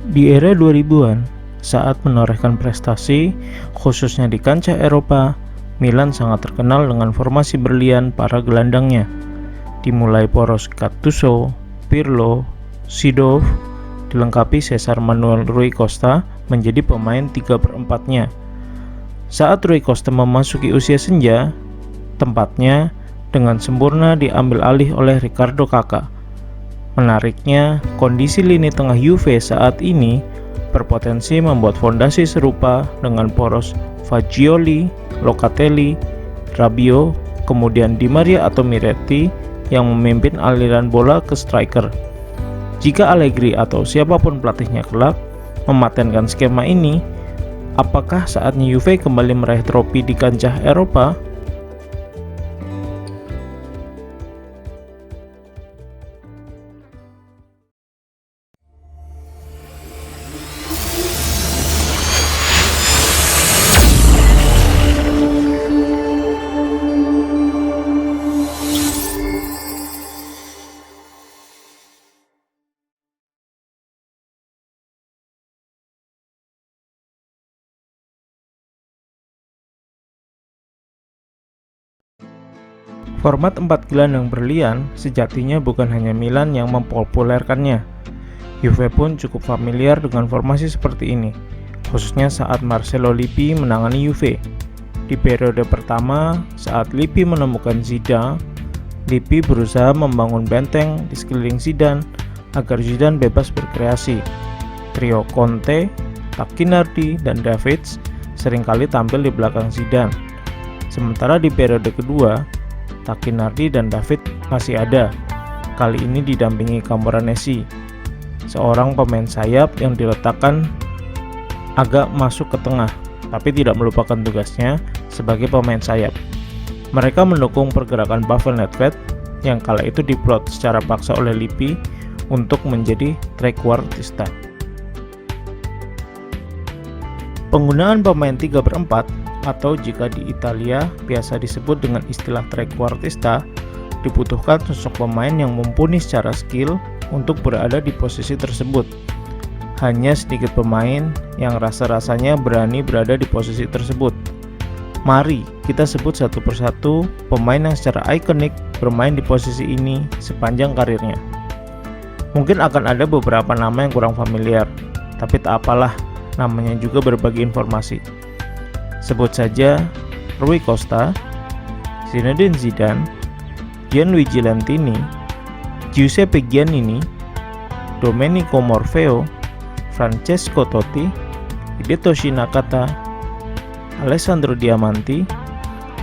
Di era 2000-an, saat menorehkan prestasi, khususnya di kancah Eropa, Milan sangat terkenal dengan formasi berlian para gelandangnya. Dimulai poros Gattuso, Pirlo, Seedorf, dilengkapi Cesar Manuel Rui Costa menjadi pemain 3/4-nya. Saat Rui Costa memasuki usia senja, tempatnya dengan sempurna diambil alih oleh Ricardo Kakak. Menariknya, kondisi lini tengah Juve saat ini berpotensi membuat fondasi serupa dengan poros Fagioli, Locatelli, Rabiot, kemudian Di Maria atau Miretti yang memimpin aliran bola ke striker. Jika Allegri atau siapapun pelatihnya kelak mematenkan skema ini, apakah saatnya Juve kembali meraih trofi di kancah Eropa? Format 4 gelandang berlian sejatinya bukan hanya Milan yang mempopulerkannya. Juve pun cukup familiar dengan formasi seperti ini, khususnya saat Marcello Lippi menangani Juve. Di periode pertama, saat Lippi menemukan Zidane, Lippi berusaha membangun benteng di sekeliling Zidane agar Zidane bebas berkreasi. Trio Conte, Tacchinardi, dan Davids seringkali tampil di belakang Zidane. Sementara di periode kedua, Tacchinardi dan David masih ada, kali ini didampingi Camoranesi, seorang pemain sayap yang diletakkan agak masuk ke tengah, tapi tidak melupakan tugasnya sebagai pemain sayap. Mereka mendukung pergerakan Pavel Nedved yang kala itu diplot secara paksa oleh Lippi untuk menjadi trequartista. Penggunaan pemain 3/4 atau jika di Italia biasa disebut dengan istilah trequartista, dibutuhkan sosok pemain yang mumpuni secara skill untuk berada di posisi tersebut. Hanya sedikit pemain yang rasa-rasanya berani berada di posisi tersebut. Mari kita sebut satu persatu pemain yang secara ikonik bermain di posisi ini sepanjang karirnya. Mungkin akan ada beberapa nama yang kurang familiar, tapi tak apalah, namanya juga berbagi informasi. Sebut saja Rui Costa, Zinedine Zidane, Gianluigi Lentini, Giuseppe Giannini, Domenico Morfeo, Francesco Totti, Hidetoshi Nakata, Alessandro Diamanti,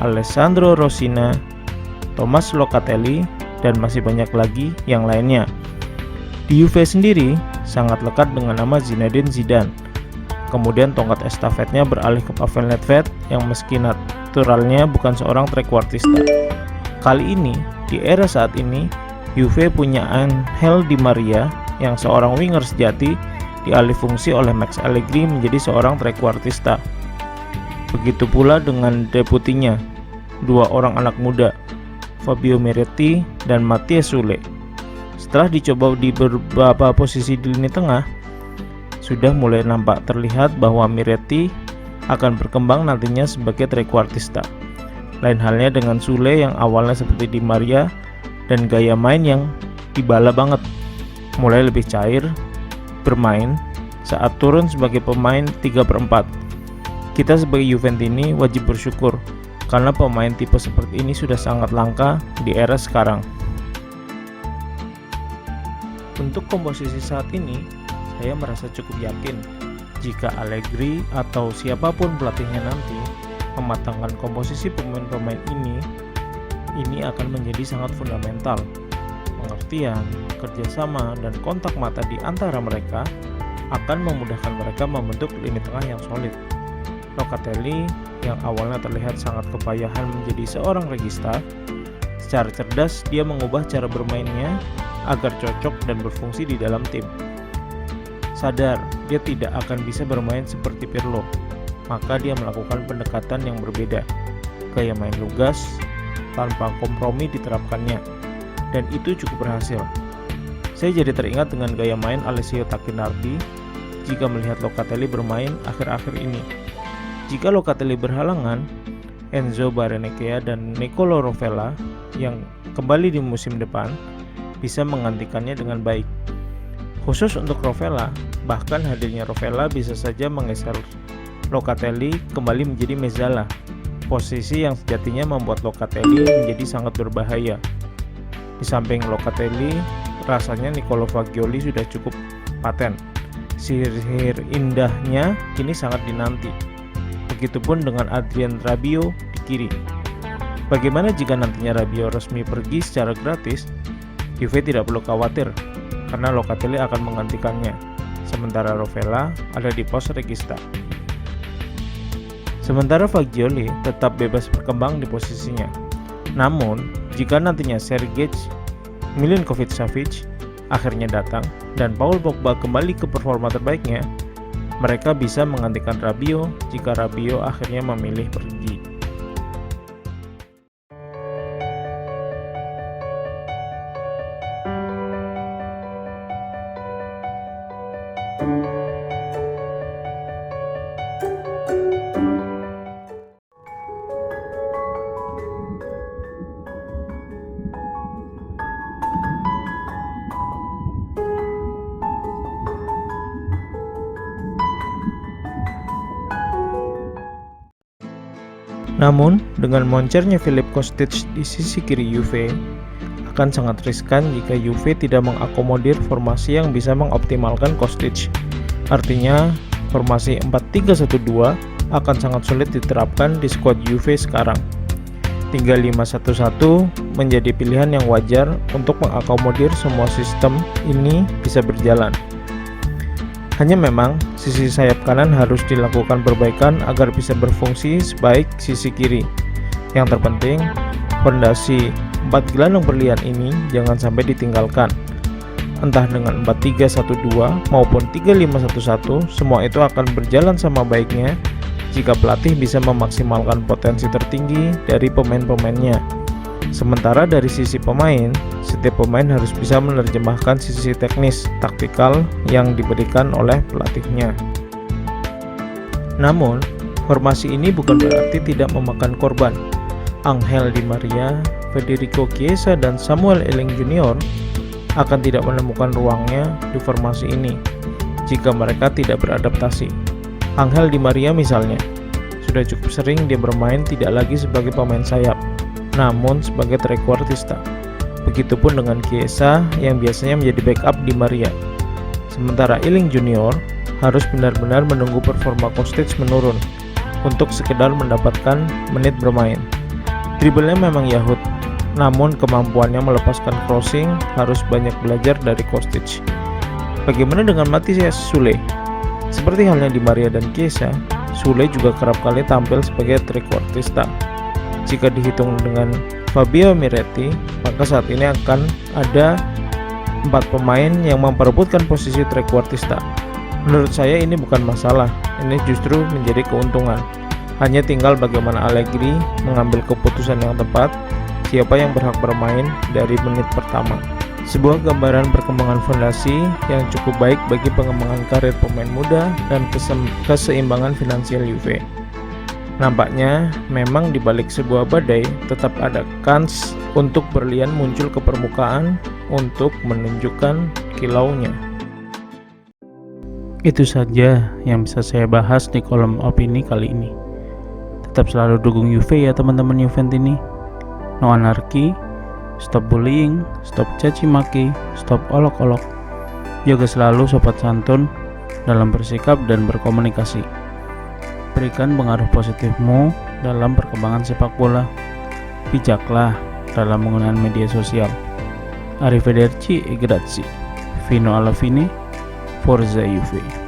Alessandro Rossina, Thomas Locatelli, dan masih banyak lagi yang lainnya. Di Juve sendiri sangat lekat dengan nama Zinedine Zidane. Kemudian tongkat estafetnya beralih ke Pavel Nedved yang meski naturalnya bukan seorang trequartista. Kali ini, di era saat ini, Juve punya Angel Di Maria yang seorang winger sejati dialih fungsi oleh Max Allegri menjadi seorang trequartista. Begitu pula dengan deputinya, dua orang anak muda, Fabio Miretti dan Mattia Sule. Setelah dicoba di beberapa posisi di lini tengah, sudah mulai nampak terlihat bahwa Miretti akan berkembang nantinya sebagai trequartista. Lain halnya dengan Sule yang awalnya seperti Di Maria dan gaya main yang dibala banget, mulai lebih cair bermain saat turun sebagai pemain 3/4. Kita sebagai Juventini wajib bersyukur karena pemain tipe seperti ini sudah sangat langka di era sekarang. Untuk komposisi saat ini, saya merasa cukup yakin jika Allegri atau siapapun pelatihnya nanti mematangkan komposisi pemain-pemain ini akan menjadi sangat fundamental. Pengertian, kerjasama, dan kontak mata di antara mereka akan memudahkan mereka membentuk lini tengah yang solid. Locatelli yang awalnya terlihat sangat kepayahan menjadi seorang regista, secara cerdas dia mengubah cara bermainnya agar cocok dan berfungsi di dalam tim. Sadar dia tidak akan bisa bermain seperti Pirlo, maka dia melakukan pendekatan yang berbeda. Gaya main lugas, tanpa kompromi diterapkannya, dan itu cukup berhasil. Saya jadi teringat dengan gaya main Alessio Tacchinardi jika melihat Locatelli bermain akhir-akhir ini. Jika Locatelli berhalangan, Enzo Barrenechea dan Nicolo Rovella yang kembali di musim depan bisa menggantikannya dengan baik. Khusus untuk Rovella, bahkan hadirnya Rovella bisa saja menggeser Locatelli kembali menjadi Mezzala, posisi yang sejatinya membuat Locatelli menjadi sangat berbahaya. Di samping Locatelli, rasanya Nicolo Fagioli sudah cukup paten. Sihir indahnya kini sangat dinanti. Begitupun dengan Adrien Rabiot di kiri. Bagaimana jika nantinya Rabiot resmi pergi secara gratis? Juve tidak perlu khawatir, karena Locatelli akan menggantikannya, sementara Rovella ada di pos regista. Sementara Fagioli tetap bebas berkembang di posisinya. Namun, jika nantinya Sergej Milinkovic-Savic akhirnya datang dan Paul Pogba kembali ke performa terbaiknya, mereka bisa menggantikan Rabiot jika Rabiot akhirnya memilih pergi. Namun, dengan moncernya Filip Kostic di sisi kiri Juve, akan sangat riskan jika Juve tidak mengakomodir formasi yang bisa mengoptimalkan Kostic. Artinya, formasi 4-3-1-2 akan sangat sulit diterapkan di skuad Juve sekarang. 3-5-1-1 menjadi pilihan yang wajar untuk mengakomodir semua sistem ini bisa berjalan. Hanya memang sisi sayap kanan harus dilakukan perbaikan agar bisa berfungsi sebaik sisi kiri. Yang terpenting, fondasi 4 gelandang berlian ini jangan sampai ditinggalkan. Entah dengan 4-3-1-2 maupun 3-5-1-1, semua itu akan berjalan sama baiknya jika pelatih bisa memaksimalkan potensi tertinggi dari pemain-pemainnya. Sementara dari sisi pemain, setiap pemain harus bisa menerjemahkan sisi teknis, taktikal yang diberikan oleh pelatihnya. Namun, formasi ini bukan berarti tidak memakan korban. Angel Di Maria, Federico Chiesa, dan Samuel Elling Jr. akan tidak menemukan ruangnya di formasi ini jika mereka tidak beradaptasi. Angel Di Maria misalnya, sudah cukup sering dia bermain tidak lagi sebagai pemain sayap, namun sebagai trequartista. Begitupun dengan Chiesa yang biasanya menjadi backup Di Maria. Sementara Elling Jr. harus benar-benar menunggu performa Kostic menurun untuk sekedar mendapatkan menit bermain. Dribblenya memang yahut, namun kemampuannya melepaskan crossing harus banyak belajar dari Kostic. Bagaimana dengan Matthias Sule? Seperti halnya Di Maria dan Chiesa, Sule juga kerap kali tampil sebagai trequartista. Jika dihitung dengan Fabio Miretti, maka saat ini akan ada 4 pemain yang memperebutkan posisi trequartista. Menurut saya ini bukan masalah, ini justru menjadi keuntungan. Hanya tinggal bagaimana Allegri mengambil keputusan yang tepat, siapa yang berhak bermain dari menit pertama. Sebuah gambaran perkembangan fondasi yang cukup baik bagi pengembangan karir pemain muda dan keseimbangan finansial Juve. Nampaknya memang di balik sebuah badai tetap ada kans untuk berlian muncul ke permukaan untuk menunjukkan kilaunya. Itu saja yang bisa saya bahas di kolom opini kali ini. Tetap selalu dukung Juve ya teman-teman Juventini. No anarki, stop bullying, stop caci maki, stop olok-olok. Jaga selalu sopan santun dalam bersikap dan berkomunikasi. Berikan pengaruh positifmu dalam perkembangan sepak bola. Bijaklah dalam penggunaan media sosial. Arrivederci e grazie. Fino alla fine, Forza Juve.